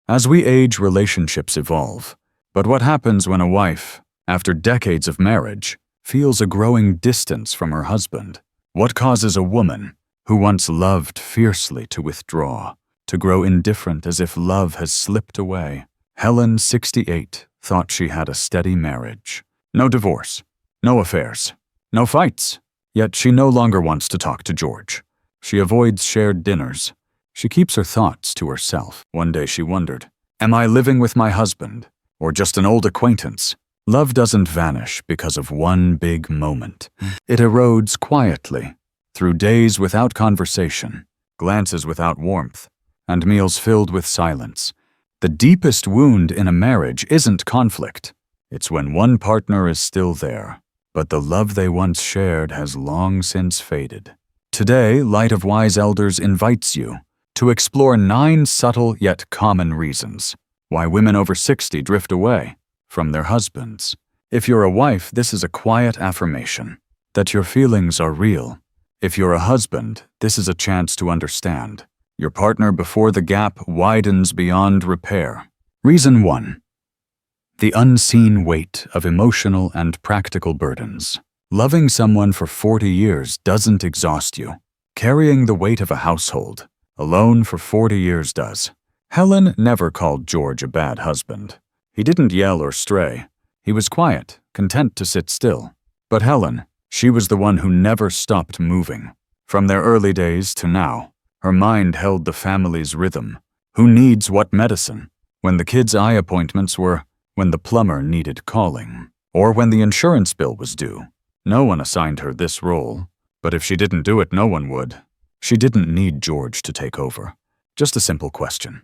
As we age, relationships evolve. But what happens when a wife, after decades of marriage, feels a growing distance from her husband? What causes a woman, who once loved fiercely, to withdraw, to grow indifferent as if love has slipped away? Helen, 68, thought she had a steady marriage. No divorce, no affairs, no fights. Yet she no longer wants to talk to George. She avoids shared dinners. She keeps her thoughts to herself. One day she wondered, am I living with my husband, or just an old acquaintance? Love doesn't vanish because of one big moment. It erodes quietly, through days without conversation, glances without warmth, and meals filled with silence. The deepest wound in a marriage isn't conflict. It's when one partner is still there, but the love they once shared has long since faded. Today, Light of Wise Elders invites you to explore 9 subtle yet common reasons why women over 60 drift away from their husbands. If you're a wife, this is a quiet affirmation that your feelings are real. If you're a husband, this is a chance to understand your partner before the gap widens beyond repair. Reason 1. The unseen weight of emotional and practical burdens. Loving someone for 40 years doesn't exhaust you. Carrying the weight of a household alone for 40 years does. Helen never called George a bad husband. He didn't yell or stray. He was quiet, content to sit still. But Helen, she was the one who never stopped moving. From their early days to now, her mind held the family's rhythm. Who needs what medicine? When the kids' eye appointments were, when the plumber needed calling, or when the insurance bill was due. No one assigned her this role, but if she didn't do it, no one would. She didn't need George to take over. Just a simple question.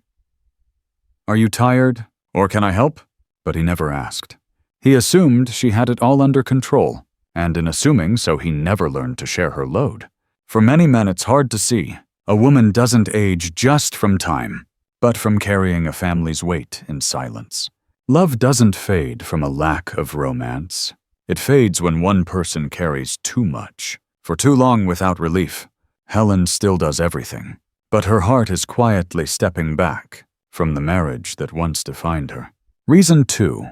Are you tired, or can I help? But he never asked. He assumed she had it all under control, and in assuming so, he never learned to share her load. For many men, it's hard to see. A woman doesn't age just from time, but from carrying a family's weight in silence. Love doesn't fade from a lack of romance. It fades when one person carries too much. For too long without relief, Helen still does everything, but her heart is quietly stepping back from the marriage that once defined her. Reason 2.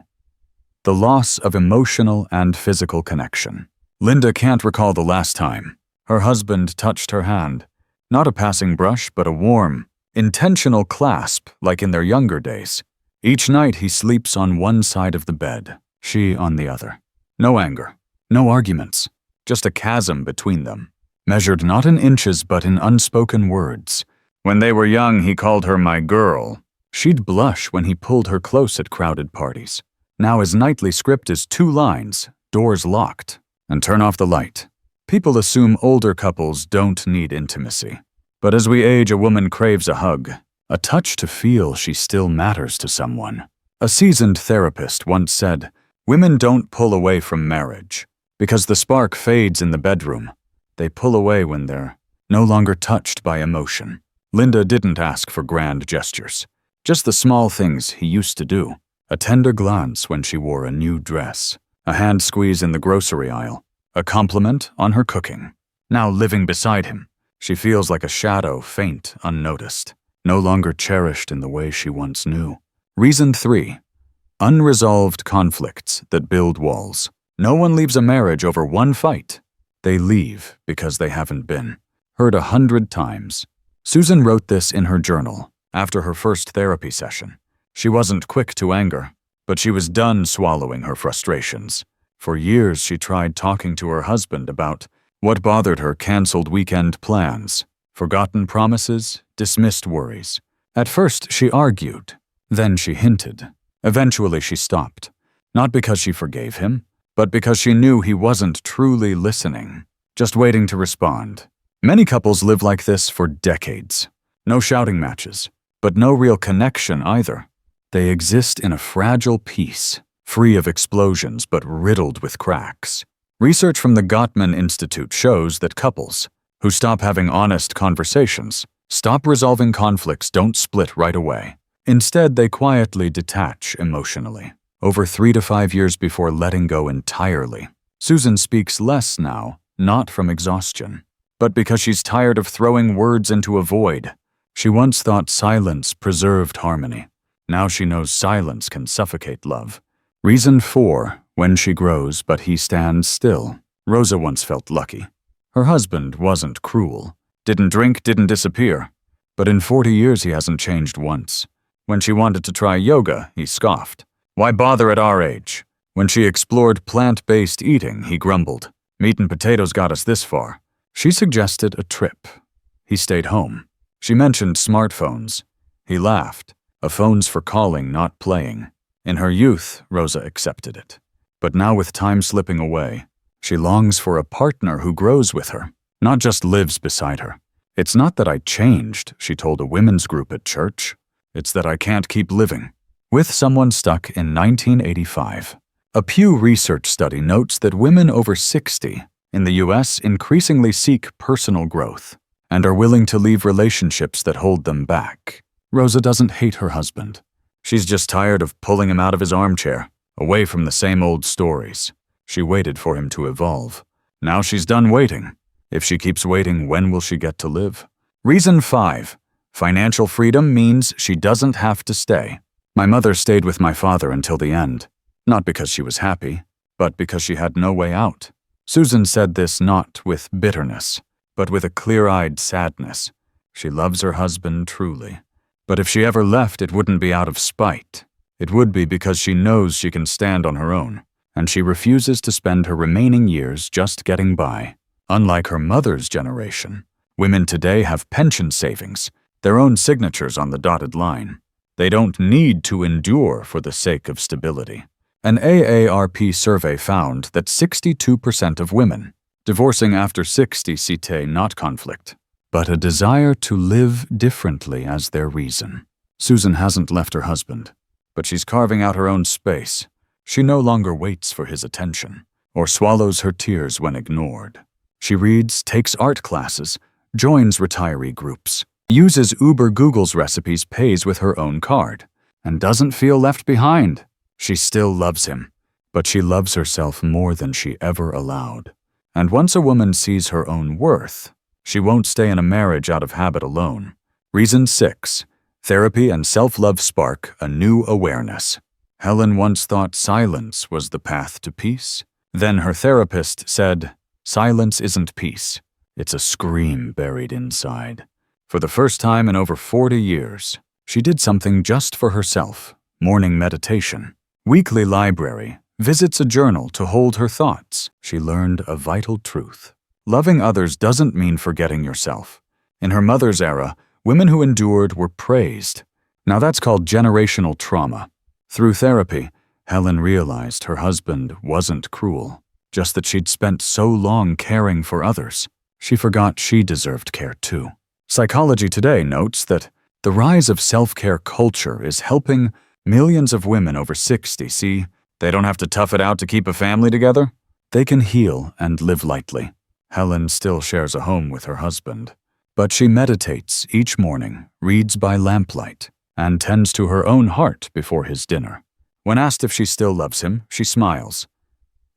The loss of emotional and physical connection. Linda can't recall the last time her husband touched her hand. Not a passing brush, but a warm, intentional clasp like in their younger days. Each night he sleeps on one side of the bed, she on the other. No anger, no arguments, just a chasm between them, measured not in inches but in unspoken words. When they were young, he called her my girl. She'd blush when he pulled her close at crowded parties. Now his nightly script is 2 lines, doors locked, and turn off the light. People assume older couples don't need intimacy. But as we age, a woman craves a hug, a touch to feel she still matters to someone. A seasoned therapist once said, women don't pull away from marriage because the spark fades in the bedroom. They pull away when they're no longer touched by emotion. Linda didn't ask for grand gestures, just the small things he used to do. A tender glance when she wore a new dress, a hand squeeze in the grocery aisle, a compliment on her cooking. Now living beside him, she feels like a shadow, faint, unnoticed, no longer cherished in the way she once knew. Reason 3. Unresolved conflicts that build walls. No one leaves a marriage over one fight. They leave because they haven't been heard 100 times. Susan wrote this in her journal after her first therapy session. She wasn't quick to anger, but she was done swallowing her frustrations. For years, she tried talking to her husband about what bothered her: canceled weekend plans, forgotten promises, dismissed worries. At first, she argued. Then she hinted. Eventually, she stopped. Not because she forgave him, but because she knew he wasn't truly listening, just waiting to respond. Many couples live like this for decades. No shouting matches, but no real connection either. They exist in a fragile peace, free of explosions but riddled with cracks. Research from the Gottman Institute shows that couples who stop having honest conversations, stop resolving conflicts, don't split right away. Instead, they quietly detach emotionally, over 3 to 5 years before letting go entirely. Susan speaks less now, not from exhaustion, but because she's tired of throwing words into a void. She once thought silence preserved harmony. Now she knows silence can suffocate love. Reason 4, when she grows but he stands still. Rosa once felt lucky. Her husband wasn't cruel. Didn't drink, didn't disappear. But in 40 years he hasn't changed once. When she wanted to try yoga, he scoffed. Why bother at our age? When she explored plant-based eating, he grumbled. Meat and potatoes got us this far. She suggested a trip. He stayed home. She mentioned smartphones. He laughed. A phone's for calling, not playing. In her youth, Rosa accepted it. But now with time slipping away, she longs for a partner who grows with her, not just lives beside her. It's not that I changed, she told a women's group at church. It's that I can't keep living with someone stuck in 1985. A Pew Research study notes that women over 60 in the U.S. increasingly seek personal growth and are willing to leave relationships that hold them back. Rosa doesn't hate her husband. She's just tired of pulling him out of his armchair, away from the same old stories. She waited for him to evolve. Now she's done waiting. If she keeps waiting, when will she get to live? Reason 5. Financial freedom means she doesn't have to stay. My mother stayed with my father until the end, not because she was happy, but because she had no way out. Susan said this not with bitterness, but with a clear-eyed sadness. She loves her husband truly. But if she ever left, it wouldn't be out of spite. It would be because she knows she can stand on her own, and she refuses to spend her remaining years just getting by. Unlike her mother's generation, women today have pension savings, their own signatures on the dotted line. They don't need to endure for the sake of stability. An AARP survey found that 62% of women divorcing after 60 cite not conflict, but a desire to live differently as their reason. Susan hasn't left her husband, but she's carving out her own space. She no longer waits for his attention or swallows her tears when ignored. She reads, takes art classes, joins retiree groups, uses Uber Google's recipes, pays with her own card, and doesn't feel left behind. She still loves him, but she loves herself more than she ever allowed. And once a woman sees her own worth, she won't stay in a marriage out of habit alone. Reason 6. Therapy and self-love spark a new awareness. Helen once thought silence was the path to peace. Then her therapist said, silence isn't peace. It's a scream buried inside. For the first time in over 40 years, she did something just for herself. Morning meditation, weekly library, visits a journal to hold her thoughts. She learned a vital truth. Loving others doesn't mean forgetting yourself. In her mother's era, women who endured were praised. Now that's called generational trauma. Through therapy, Helen realized her husband wasn't cruel, just that she'd spent so long caring for others. She forgot she deserved care too. Psychology Today notes that the rise of self-care culture is helping millions of women over 60 see they don't have to tough it out to keep a family together. They can heal and live lightly. Helen still shares a home with her husband, but she meditates each morning, reads by lamplight, and tends to her own heart before his dinner. When asked if she still loves him, she smiles.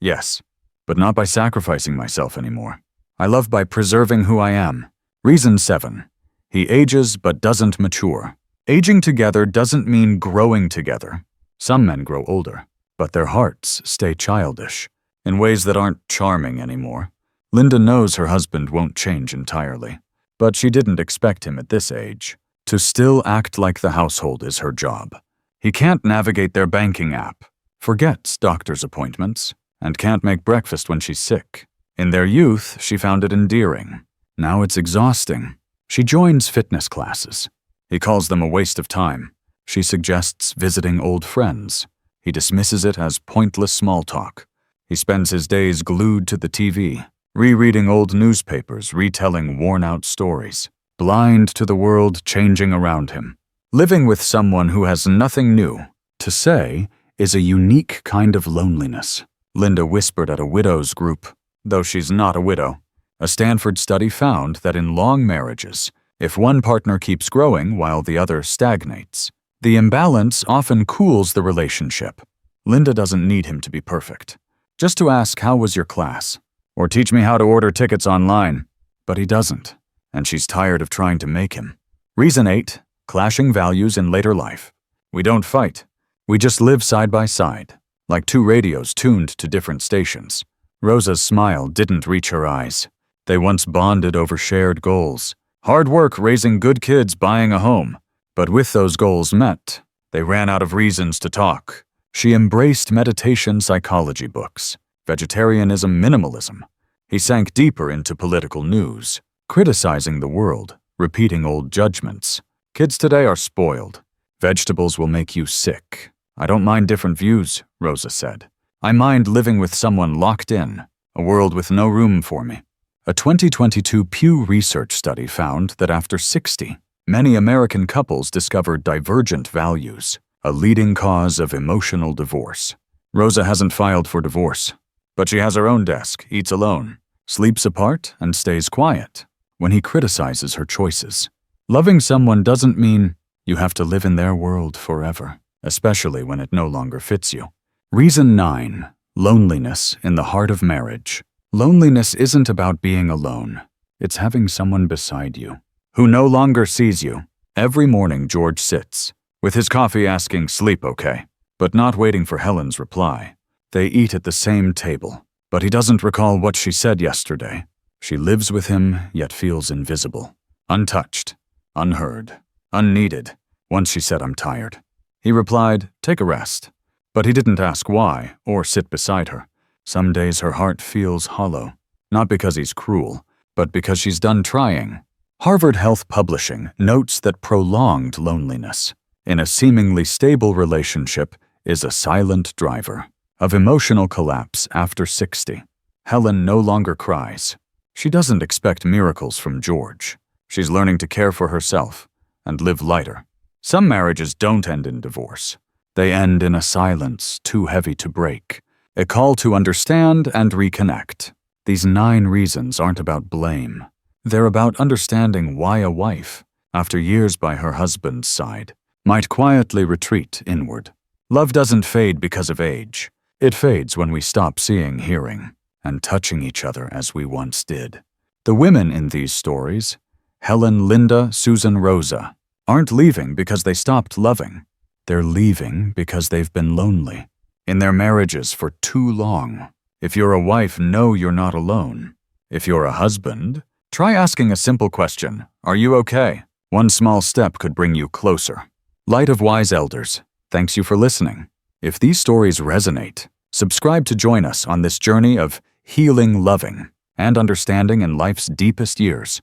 Yes, but not by sacrificing myself anymore. I love by preserving who I am. Reason 7. He ages but doesn't mature. Aging together doesn't mean growing together. Some men grow older, but their hearts stay childish, in ways that aren't charming anymore. Linda knows her husband won't change entirely, but she didn't expect him at this age. To still act like the household is her job. He can't navigate their banking app, forgets doctor's appointments, and can't make breakfast when she's sick. In their youth, she found it endearing. Now it's exhausting. She joins fitness classes. He calls them a waste of time. She suggests visiting old friends. He dismisses it as pointless small talk. He spends his days glued to the TV, rereading old newspapers, retelling worn-out stories, blind to the world changing around him. Living with someone who has nothing new to say is a unique kind of loneliness, Linda whispered at a widows' group, though she's not a widow. A Stanford study found that in long marriages, if one partner keeps growing while the other stagnates, the imbalance often cools the relationship. Linda doesn't need him to be perfect, just to ask, how was your class? Or teach me how to order tickets online. But he doesn't, and she's tired of trying to make him. Reason 8. Clashing values in later life. We don't fight. We just live side by side, like two radios tuned to different stations. Rosa's smile didn't reach her eyes. They once bonded over shared goals. Hard work raising good kids, buying a home. But with those goals met, they ran out of reasons to talk. She embraced meditation psychology books, vegetarianism, minimalism. He sank deeper into political news, criticizing the world, repeating old judgments. Kids today are spoiled. Vegetables will make you sick. I don't mind different views, Rosa said. I mind living with someone locked in, a world with no room for me. A 2022 Pew Research study found that after 60, many American couples discovered divergent values, a leading cause of emotional divorce. Rosa hasn't filed for divorce, but she has her own desk, eats alone, sleeps apart, and stays quiet when he criticizes her choices. Loving someone doesn't mean you have to live in their world forever, especially when it no longer fits you. Reason 9. Loneliness in the heart of marriage. Loneliness isn't about being alone. It's having someone beside you who no longer sees you. Every morning, George sits with his coffee asking, "Sleep okay?" but not waiting for Helen's reply. They eat at the same table, but he doesn't recall what she said yesterday. She lives with him, yet feels invisible, untouched, unheard, unneeded. Once she said, "I'm tired." He replied, "Take a rest." But he didn't ask why or sit beside her. Some days her heart feels hollow, not because he's cruel, but because she's done trying. Harvard Health Publishing notes that prolonged loneliness in a seemingly stable relationship is a silent driver of emotional collapse after 60. Helen no longer cries. She doesn't expect miracles from George. She's learning to care for herself and live lighter. Some marriages don't end in divorce. They end in a silence too heavy to break, a call to understand and reconnect. These 9 reasons aren't about blame. They're about understanding why a wife, after years by her husband's side, might quietly retreat inward. Love doesn't fade because of age. It fades when we stop seeing, hearing, and touching each other as we once did. The women in these stories, Helen, Linda, Susan, Rosa, aren't leaving because they stopped loving. They're leaving because they've been lonely in their marriages for too long. If you're a wife, know you're not alone. If you're a husband, try asking a simple question. Are you okay? One small step could bring you closer. Light of Wise Elders, thanks you for listening. If these stories resonate, subscribe to join us on this journey of healing, loving, and understanding in life's deepest years.